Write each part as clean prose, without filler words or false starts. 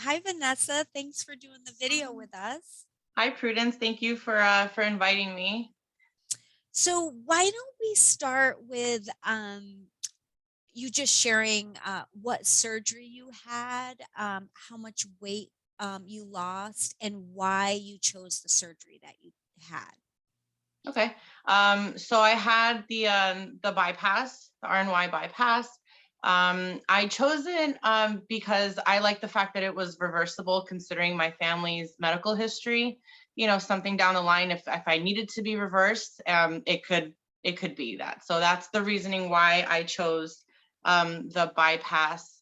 Hi, Vanessa. Thanks for doing the video with us. Hi, Prudence. Thank you for inviting me. So why don't we start with you just sharing what surgery you had, how much weight you lost, and why you chose the surgery that you had. Okay. So I had the bypass, the RNY bypass. I chose it because I like the fact that it was reversible, considering my family's medical history. Something down the line, if I needed to be reversed, it could be that. So that's the reasoning why I chose the bypass.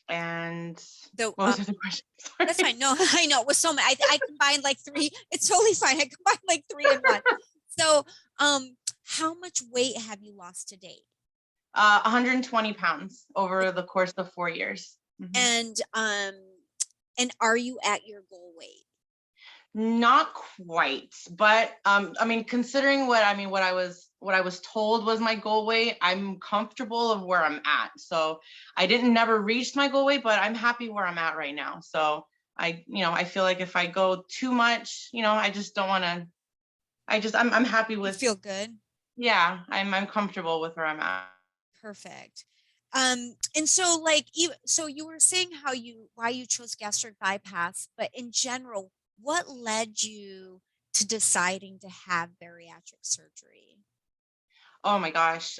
And So what was the other question? that's Sorry. fine. No, I know it was so many. I combined like three. It's totally fine. I combined like three in one. So, how much weight have you lost to date? 120 pounds over the course of 4 years. Mhm. And are you at your goal weight? Not quite, but I mean, considering what I was told was my goal weight, I'm comfortable of where I'm at. So I didn't never reach my goal weight, but I'm happy where I'm at right now. So I feel like if I go too much, I just don't want to. I'm happy You with. feel good? Yeah, I'm comfortable with where I'm at. Perfect. And so like you were saying why you chose gastric bypass, but in general, what led you to deciding to have bariatric surgery? Oh my gosh,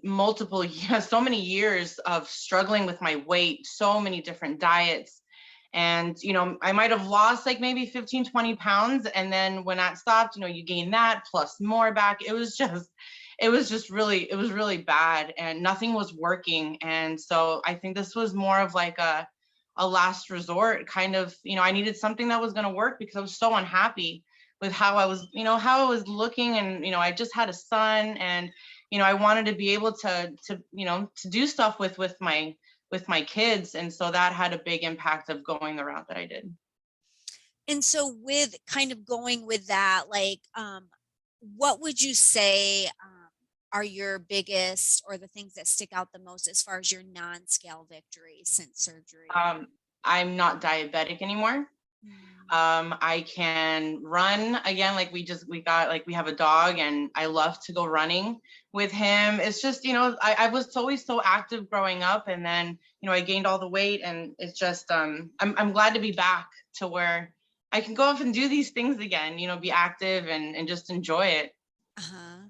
multiple years, so many years of struggling with my weight, so many different diets. And, I might have lost like maybe 15, 20 pounds. And then when that stopped, you gain that plus more back. It was really bad and nothing was working. And so I think this was more of like a last resort kind of, I needed something that was going to work because I was so unhappy with how I was looking. And, I just had a son, and, I wanted to be able to do stuff with my kids. And so that had a big impact of going the route that I did. And so with kind of going with that, like what would you say are your biggest or the things that stick out the most as far as your non-scale victories since surgery? Um, I'm not diabetic anymore. Mm. I can run again. Like we have a dog, and I love to go running with him. It's just, I was always so active growing up, and then, I gained all the weight, and it's just, I'm glad to be back to where I can go off and do these things again, be active and just enjoy it. Uh-huh.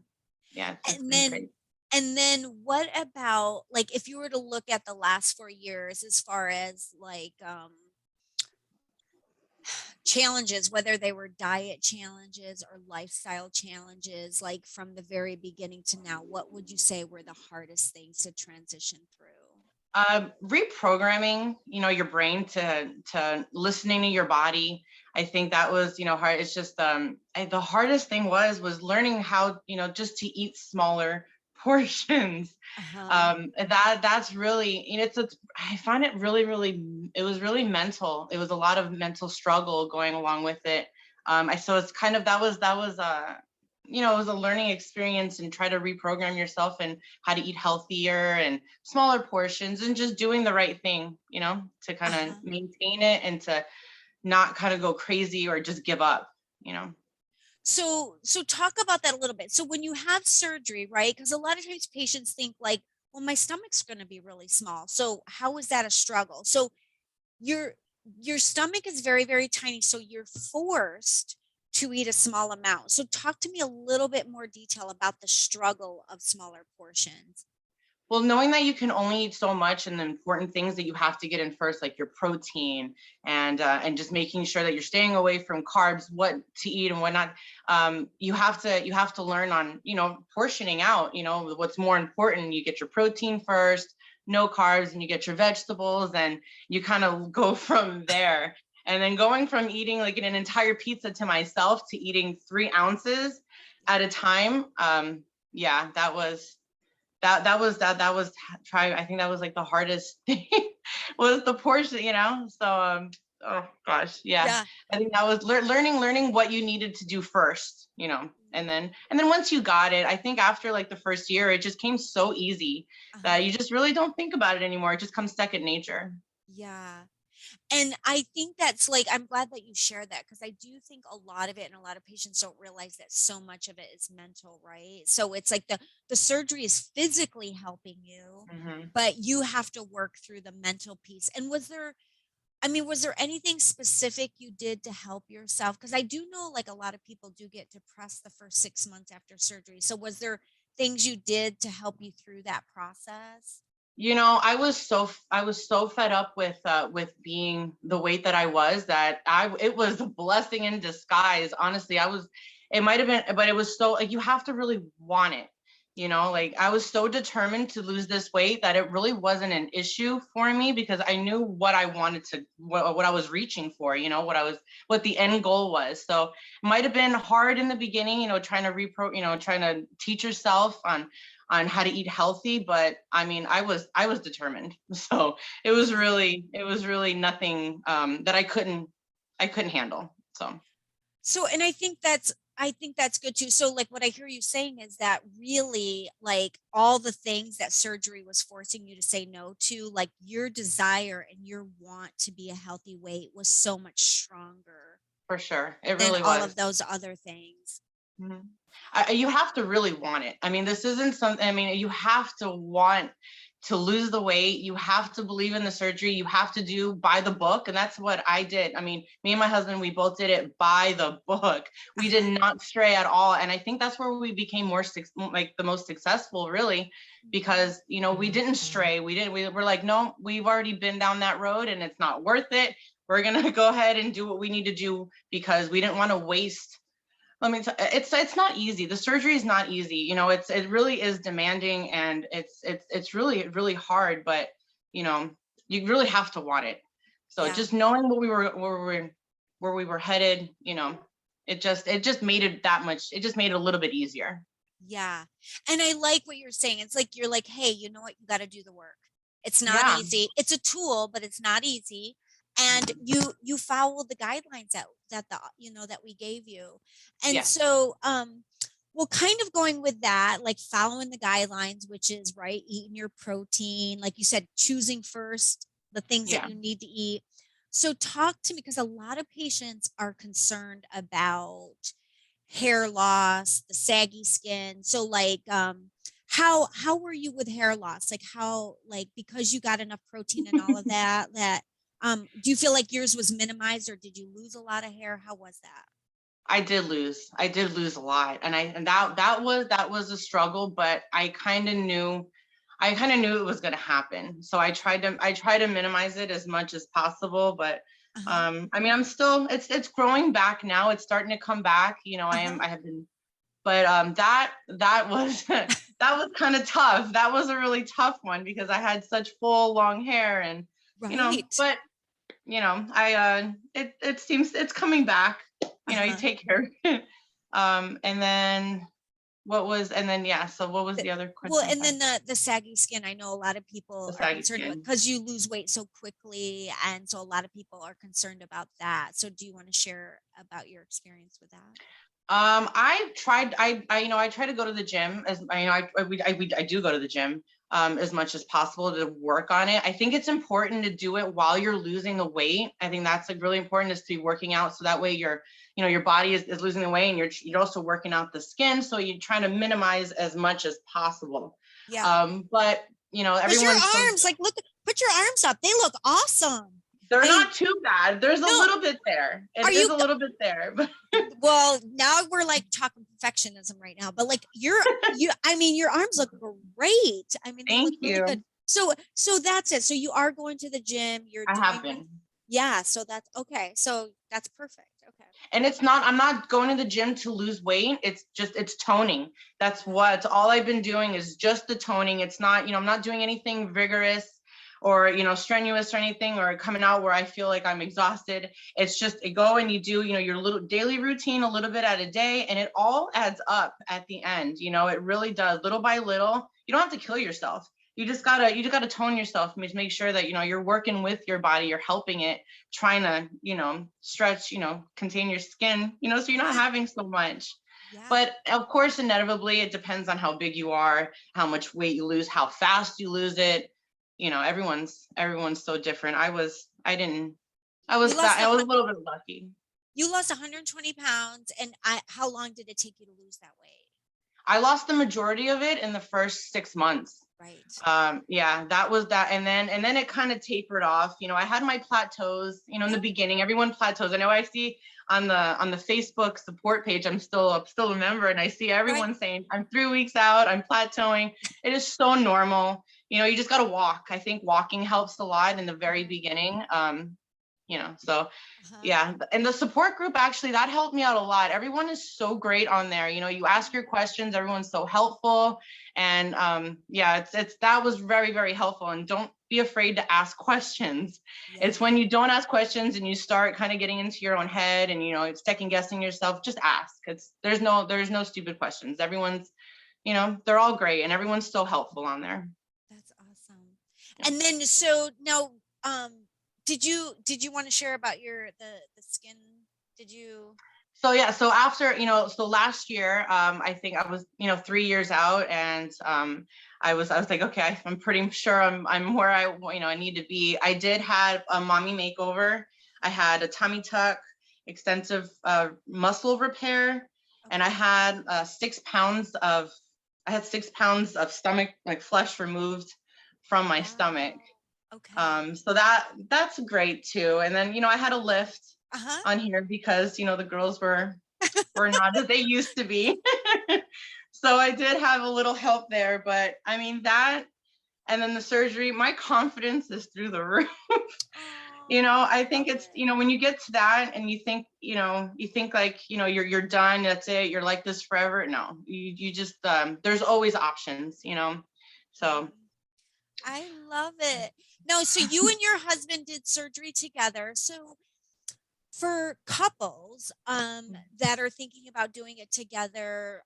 Yeah, it's And been then great. and then what about like if you were to look at the last 4 years as far as like challenges, whether they were diet challenges or lifestyle challenges, like from the very beginning to now, what would you say were the hardest things to transition through? Reprogramming, your brain to listening to your body. I think that was, hard. It's just the hardest thing was learning how, just to eat smaller portions. Uh-huh. That's really, I find it really, really, it was really mental. It was a lot of mental struggle going along with it. So it's kind of, it was a learning experience, and try to reprogram yourself and how to eat healthier and smaller portions, and just doing the right thing, to kind of Uh-huh. maintain it and to not kind of go crazy or just give up. So talk about that a little bit. So when you have surgery, right? Because a lot of times patients think like, well, my stomach's going to be really small. So how is that a struggle? So your your stomach is very, very tiny, so you're forced to eat a small amount. So talk to me a little bit more detail about the struggle of smaller portions. Well, knowing that you can only eat so much, and the important things that you have to get in first, like your protein, and just making sure that you're staying away from carbs, what to eat and whatnot. You have to learn on, portioning out. What's more important. You get your protein first, no carbs, and you get your vegetables, and you kind of go from there. And then going from eating like an entire pizza to myself to eating 3 ounces at a time. Yeah, that was try I think that was like the hardest thing was the portion. So Oh gosh, yeah. Yeah. I think that was learning what you needed to do first, you know, and then once you got it, I think after like the first year, it just came so easy Uh-huh. that you just really don't think about it anymore. It just comes second nature. Yeah. And I think that's like, I'm glad that you shared that because I do think a lot of it and a lot of patients don't realize that so much of it is mental, right? So it's like the surgery is physically helping you, Hmm. but you have to work through the mental piece. And was there anything specific you did to help yourself? Because I do know like a lot of people do get depressed the first 6 months after surgery. So was there things you did to help you through that process? You know, I was so fed up with being the weight that I was that I it was a blessing in disguise. Honestly, it might have been, but it was so like you have to really want it. You know, like I was so determined to lose this weight that it really wasn't an issue for me because I knew what I wanted to what I was reaching for, you know, what the end goal was. So it might have been hard in the beginning, you know, trying to teach yourself on how to eat healthy, but I mean I was determined. So Uh-huh. it was really nothing that I couldn't handle. So So, and I think that's good too. So, like, what I hear you saying is that really, like, all the things that surgery was forcing you to say no to, like, your desire and your want to be a healthy weight was so much stronger for sure, it than really all was. of those other things. Mhm. You have to really want it. I mean, this isn't something, I mean, you have to want to lose the weight. You have to believe in the surgery. You have to do by the book. And that's what I did. I mean, me and my husband, we both did it by the book. We did Uh-huh. not stray at all. And I think that's where we became like the most successful, really, Mhm. because, you know, we didn't stray. We were like, no, we've already been down that road and it's not worth it. We're going to go ahead and do what we need to do because we didn't want to waste. It's not easy. The surgery is not easy. You know, it really is demanding and it's really hard, but you know, you really have to want it. So Yeah. just knowing where we were headed, you know, it just made it that much, it just made it a little bit easier. Yeah. And I like what you're saying. It's like you're like, hey, you know what? You got to do the work. It's not Yeah. easy. It's a tool, but it's not easy. And Mhm. you follow the guidelines that we gave you. And Yes. so well, kind of going with that, like following the guidelines, which is right, eating your protein, like you said, choosing first the things that Yeah. you need to eat. So talk to me because a lot of patients are concerned about hair loss, the saggy skin. So like how were you with hair loss? Like how like because you got enough protein and all of that do you feel like yours was minimized or did you lose a lot of hair? How was that? I did lose a lot, and that was a struggle, but I kind of knew it was going to happen. So I tried to minimize it as much as possible, but Uh-huh. I mean, I'm still it's growing back now. It's starting to come back. You know, Uh-huh. I have been, but that was that was kind of tough. That was a really tough one because I had such full long hair, and you know, Right. but you know, it seems it's coming back. You know, you Uh-huh. take care. And then yeah. So what was the other Well, question? I'm and sorry. then the saggy skin, I know a lot of people The are saggy concerned about skin. because you lose weight so quickly, and so a lot of people are concerned about that. So, do you want to share about your experience with that? I tried. You know, I try to go to the gym as I you know. I do go to the gym as much as possible to work on it. I think it's important to do it while you're losing the weight. I think that's like really important is to be working out so that way your body is losing the weight and you're also working out the skin. So you're trying to minimize as much as possible. Yeah. But you know, Because your everyone's so arms, like, look, put your arms up. They look awesome. they're I mean, not too bad. There's a no, little bit there. are It is you? a little bit there, but Well, now we're like talking perfectionism right now, but like I mean, your arms look great. I mean, they look thank really good. you. So that's it. So you are going to the gym. You're I have doing, been. yeah. So that's okay. So that's perfect. Okay. And I'm not going to the gym to lose weight. It's toning. Yeah. It's all I've been doing is just the toning. It's not, you know, I'm not doing anything vigorous or, you know, strenuous or anything or coming out where I feel like I'm exhausted. It's just go and you do, you know, your little daily routine a little bit at a day and it all adds up at the end. You know, it really does little by little. You don't have to kill yourself. you just gotta tone yourself, make sure that you're working with your body, you're helping it, trying to stretch, contain your skin, so you're not Yeah. having so much. Yeah. But of course, inevitably, it depends on how big you are, how much weight you lose, how fast you lose it. Everyone's so different. I didn't You lost I a was a hundred. little bit lucky. You lost 120 pounds, and how long did it take you to lose that weight? I lost the majority of it in the first 6 months. Right. Yeah, that was that. And then it kind of tapered off. I had my plateaus, in the Yeah. beginning. Everyone plateaus. I know I see on the Facebook support page, I'm still a member, and I see Right. everyone saying, I'm 3 weeks out, I'm plateauing. It is so normal. You just gotta walk. I think walking helps a lot in the very beginning. So Uh-huh. yeah, and the support group, actually, that helped me out a lot. Everyone is so great on there. You ask your questions, everyone's so helpful. And yeah, it's that was very, very helpful. And don't be afraid to ask questions. It's Yeah. when you don't ask questions and you start kind of getting into your own head and it's second guessing yourself, just ask. There's no stupid questions. Everyone's, they're all great, and everyone's so helpful on there. That's awesome. And then, so now, did you want to share about the skin? Did you? So yeah, so after, so last year, I think I was, 3 years out, and I was like, okay, I'm pretty sure I'm where I need to be. I did have a mommy makeover. I had a tummy tuck, extensive muscle repair, and Okay. I had 6 pounds of stomach, like, flesh removed from my stomach. Wow. Okay. So that's great too. And then, I had a lift Uh-huh. on here because the girls were not as they used to be. So I did have a little help there, but I mean that, and then the surgery, my confidence is through the roof. Oh, I I think love it's, it. when you get to that and you think like, you're done, that's it, you're like this forever. No, you just there's always options. So Mhm. I love it. No, so you and your husband did surgery together. So for couples that are thinking about doing it together,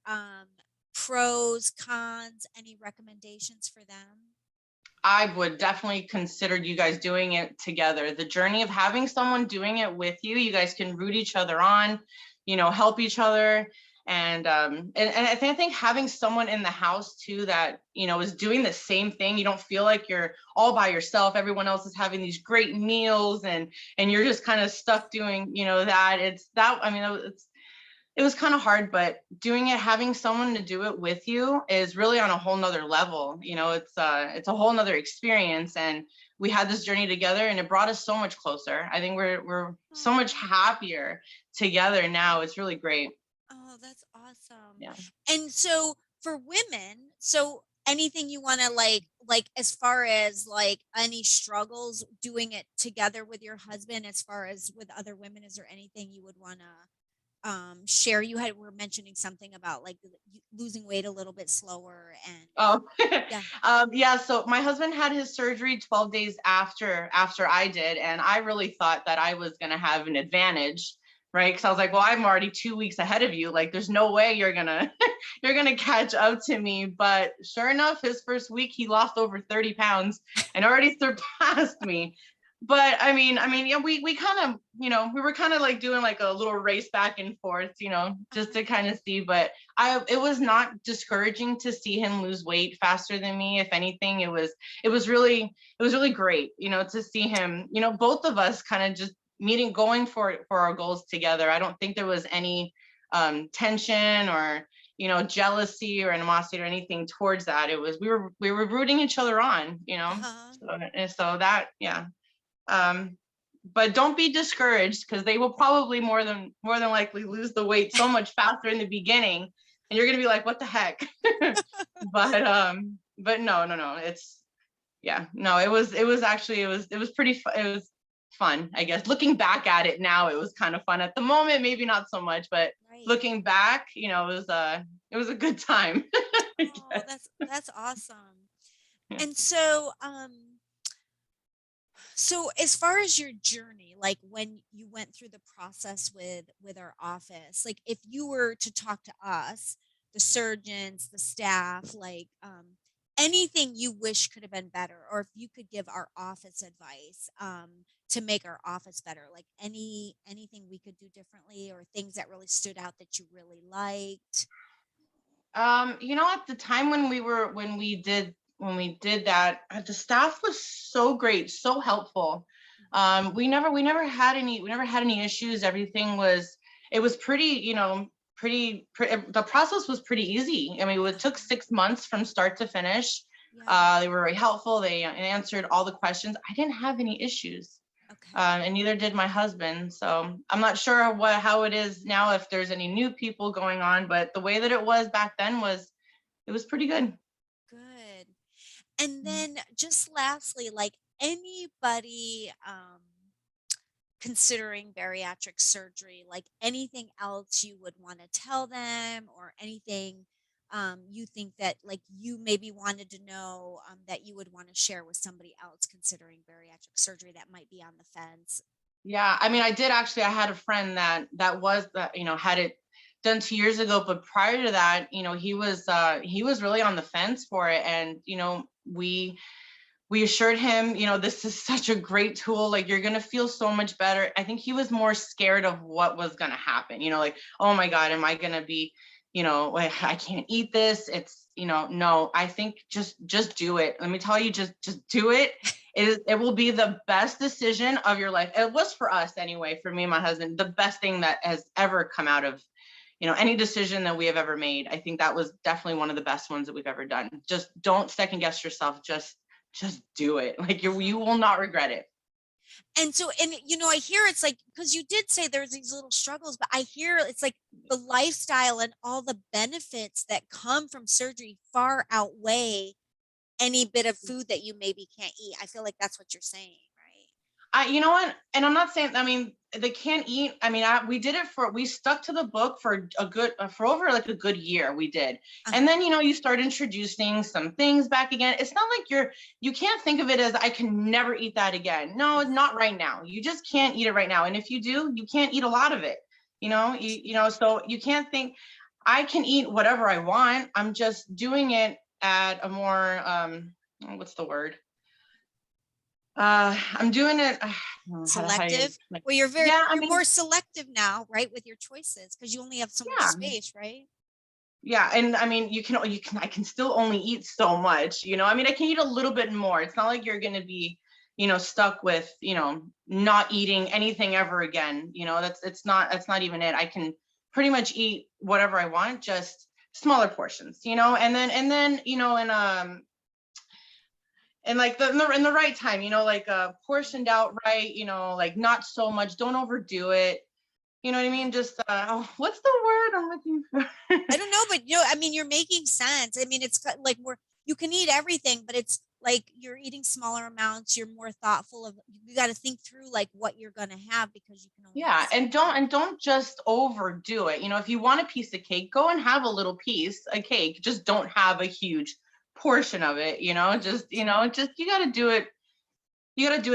pros, cons, any recommendations for them? I would definitely consider you guys doing it together. The journey of having someone doing it with you, you guys can root each other on, help each other. And I think having someone in the house too that, is doing the same thing, you don't feel like you're all by yourself. Everyone else is having these great meals, and you're just kind of stuck doing, that. It's that, I mean, it was kind of hard, but doing it, having someone to do it with you is really on a whole nother level. It's a whole nother experience. And we had this journey together, and it brought us so much closer. I think we're so much Oh, happier together now. It's really great. oh, that's awesome. Yeah. And so for women, so anything you want to like as far as like any struggles doing it together with your husband, as far as with other women, is there anything you would want to share? Were mentioning something about like losing weight a little bit slower, and Oh, yeah. yeah. So my husband had his surgery 12 days after I did, and I really thought that I was gonna have an advantage, right? Because I was like, well, I'm already 2 weeks ahead of you. Like, there's no way you're gonna you're gonna catch up to me. But sure enough, his first week he lost over 30 pounds and already surpassed me. But I mean, yeah, we kind of, we were kind of like doing like a little race back and forth, just to kind of see. But it was not discouraging to see him lose weight faster than me. If anything, it was really great, to see him, both of us kind of just going for our goals together. I don't think there was any tension or jealousy or animosity or anything towards that. It was we were rooting each other on, Uh-huh. so that, yeah. um, but don't be discouraged, because they will probably more than likely lose the weight so much faster in the beginning, and you're gonna be like, what the heck? But no, no, no, it's, yeah, no, it was actually, it was pretty it was fun, I guess. Looking back at it now, it was kind of fun. At the moment, maybe not so much, but Right. looking back, it was a good time. Oh, that's awesome. Yeah. And so so as far as your journey, like when you went through the process with our office, like if you were to talk to us, the surgeons, the staff, like anything you wish could have been better, or if you could give our office advice to make our office better, like anything we could do differently, or things that really stood out that you really liked. You know, at the time when we did that, the staff was so great, so helpful. We never had any issues. Everything was, it was pretty, you know, the process was pretty easy. I mean, it took Okay. 6 months from start to finish. Yeah. They were very helpful. They answered all the questions. I didn't have any issues. Okay. And neither did my husband. So I'm not sure how it is now, if there's any new people going on, but the way that it was back then it was pretty good. Good. And then just lastly, like anybody considering bariatric surgery, like anything else you would want to tell them, or anything you think that like you maybe wanted to know, that you would want to share with somebody else considering bariatric surgery that might be on the fence? Yeah, I mean, I did actually. I had a friend that you know, had it done 2 years ago, but prior to that, you know, he was really on the fence for it, and you know, we assured him, you know, this is such a great tool. Like, you're going to feel so much better. I think he was more scared of what was going to happen. You know, like, oh my God, am I going to be, you know, like, I can't eat this. It's, you know, no, I think just do it. Let me tell you, just do it. It will be the best decision of your life. It was for us anyway, for me and my husband, the best thing that has ever come out of, you know, any decision that we have ever made. I think that was definitely one of the best ones that we've ever done. Just don't second guess yourself. Just do it. Like, you Uh-huh. will not regret it. And so, and you know, I hear it's like, because you did say there's these little struggles, but I hear it's like the lifestyle and all the benefits that come from surgery far outweigh any bit of food that you maybe can't eat. I feel like that's what you're saying, right? You know what? And I'm not saying, I mean, they can't eat. I mean, we did it we stuck to the book for for over like a good year. We did. And Uh-huh. then, you know, you start introducing some things back again. It's not like you can't think of it as I can never eat that again. No, Yeah. not right now. You just can't eat it right now. And if you do, you can't eat a lot of it. You know, you know, so you can't think I can eat whatever I want. I'm just doing it at a more, what's the word? I'm doing it. How do you Selective. like? Well, Yeah, I you're mean, more selective now, right, with your choices because you only have so much yeah, space, right? yeah, and I mean, I can still only eat so much. You know, I mean, I can eat a little bit more. It's not like you're gonna be, you know, stuck with, you know, not eating anything ever again. You know, that's not even it. I can pretty much eat whatever I want, just smaller portions. You know, and then you know, and like in the right time, you know, like portioned out right, you know, like not so much, don't overdo it, you know what I mean? Just oh, what's the word I'm looking for? I don't know, but you know, I mean, you're making sense. I mean, like we're you can eat everything, but it's like you're eating smaller amounts. You're more thoughtful of. You got to think through like what you're gonna have because you can only have Yeah, so much. and don't just overdo it. You know, if you want a piece of cake, go and have a little piece of cake. Just don't have a huge portion of it, you know? Just, Right. you know, just you got to do it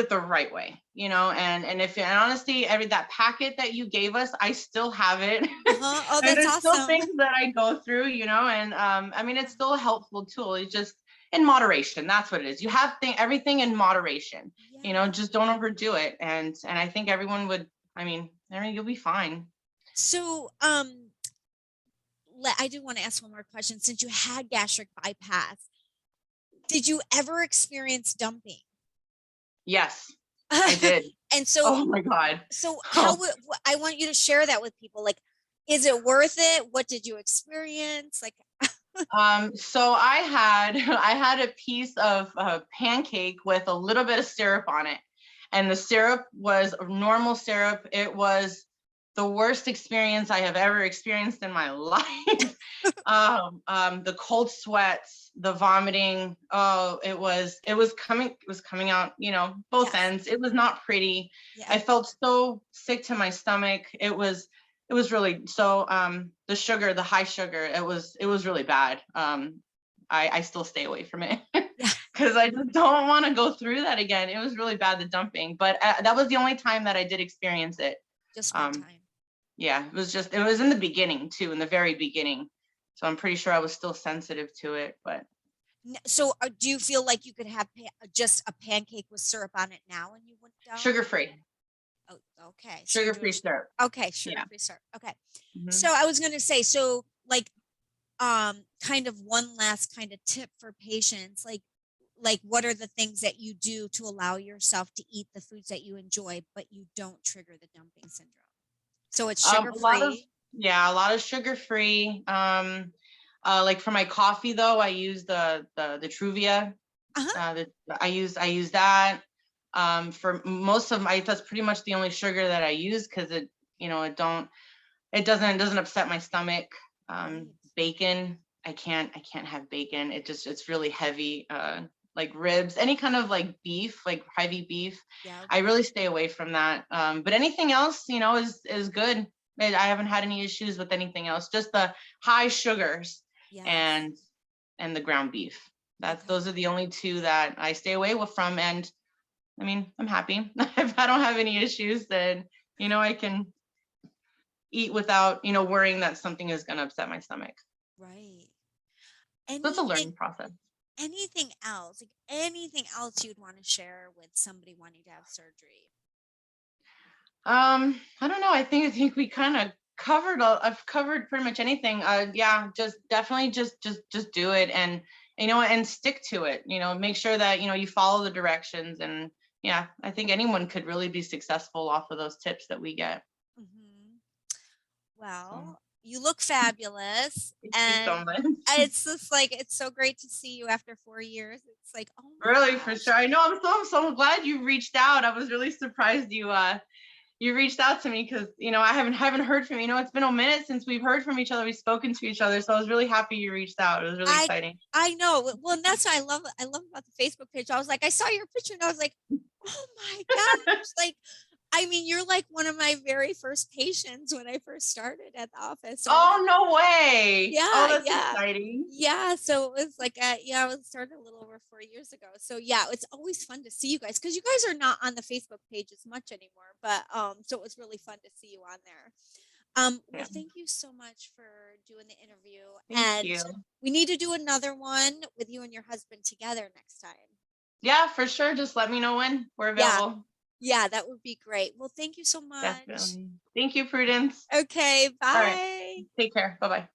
the right way, you know? And if and honestly, every that packet that you gave us, I still have it. Uh-huh. Oh, And that's there's still awesome. things that I go through, you know, and I mean, it's still a helpful tool. It's just in moderation. That's what it is. You have everything in moderation, you know, Yeah. just don't overdo it. And I think everyone would, I mean, you'll be fine. So, I do want to ask one more question. Since you had gastric bypass, did you ever experience dumping? Yes, I did. And so, Oh my God. how would I want you to share that with people? Like, is it worth it? What did you experience? Like, So I had I had a piece of pancake with a little bit of syrup on it, and the syrup was normal syrup. It was the worst experience I have ever experienced in my life. The cold sweats, the vomiting. Oh, it was coming out, you know, both yes, ends. It was not pretty. yeah, I felt so sick to my stomach. It was really so the sugar, the high sugar, it was really bad. I still stay away from it yeah, because I just don't want to go through that again. It was really bad, the dumping, but that was the only time that I did experience it. just one um time. yeah, it was in the beginning too, in the very beginning, so I'm pretty sure I was still sensitive to it, but So do you feel like you could have just a pancake with syrup on it now and you wouldn't Sugar die? free, Oh, okay. So you're sugar doing, free syrup. okay, Yeah. sugar-free syrup. Okay. Mhm. So I was going to say, so like, kind of one last kind of tip for patients, like what are the things that you do to allow yourself to eat the foods that you enjoy, but you don't trigger the dumping syndrome? So it's A lot of, sugar-free. yeah, a lot of sugar free. Like for my coffee though, I use the Truvia. Uh-huh. I use that. For most of my, that's pretty much the only sugar that I use because it, it doesn't upset my stomach. Right. Bacon, I can't have bacon. It's really heavy. Like ribs, any kind of like beef, like heavy beef. Yeah. I really stay away from that. But anything else, is good. I haven't had any issues with anything else. Just the high sugars Yes. and the ground beef. Okay. Those are the only two that I stay away from. And I mean, I'm happy. If I don't have any issues, then I can eat without, worrying that something is going to upset my stomach. Right. So it's a Anything learning process. anything else? Like anything else you'd want to share with somebody wanting to have surgery? I don't know. I think we kind of I've covered pretty much anything. Yeah, just definitely just do it, and stick to it. Make sure that you follow the directions, and yeah, I think anyone could really be successful off of those tips that we get. Hmm. So Well, you look fabulous, thank you so and much. it's just like it's so great to see you after 4 years. It's like, oh my Really, for gosh. sure. I know. I'm so glad you reached out. I was really surprised you reached out to me because I haven't heard from you. It's been a minute since we've heard from each other. We've spoken to each other, so I was really happy you reached out. It was really I exciting. I know. Well, and that's what I love about the Facebook page. I was like, I saw your picture and I was like, oh my gosh. Like, I mean, you're like one of my very first patients when I first started at the office. So I was, Oh, no way. Oh, yeah, that's yeah. exciting. Yeah, so it was like, yeah, I was started a little over 4 years ago. So yeah, it's always fun to see you guys because you guys are not on the Facebook page as much anymore. But so it was really fun to see you on there. Well, Yeah, thank you so much for doing the interview, thank and you. we need to do another one with you and your husband together next time. Yeah, for sure. Just let me know when we're Yeah, available. yeah, that would be great. Well, thank you so much. Definitely. Thank you, Prudence. Okay, All right. bye. Take care. Bye bye.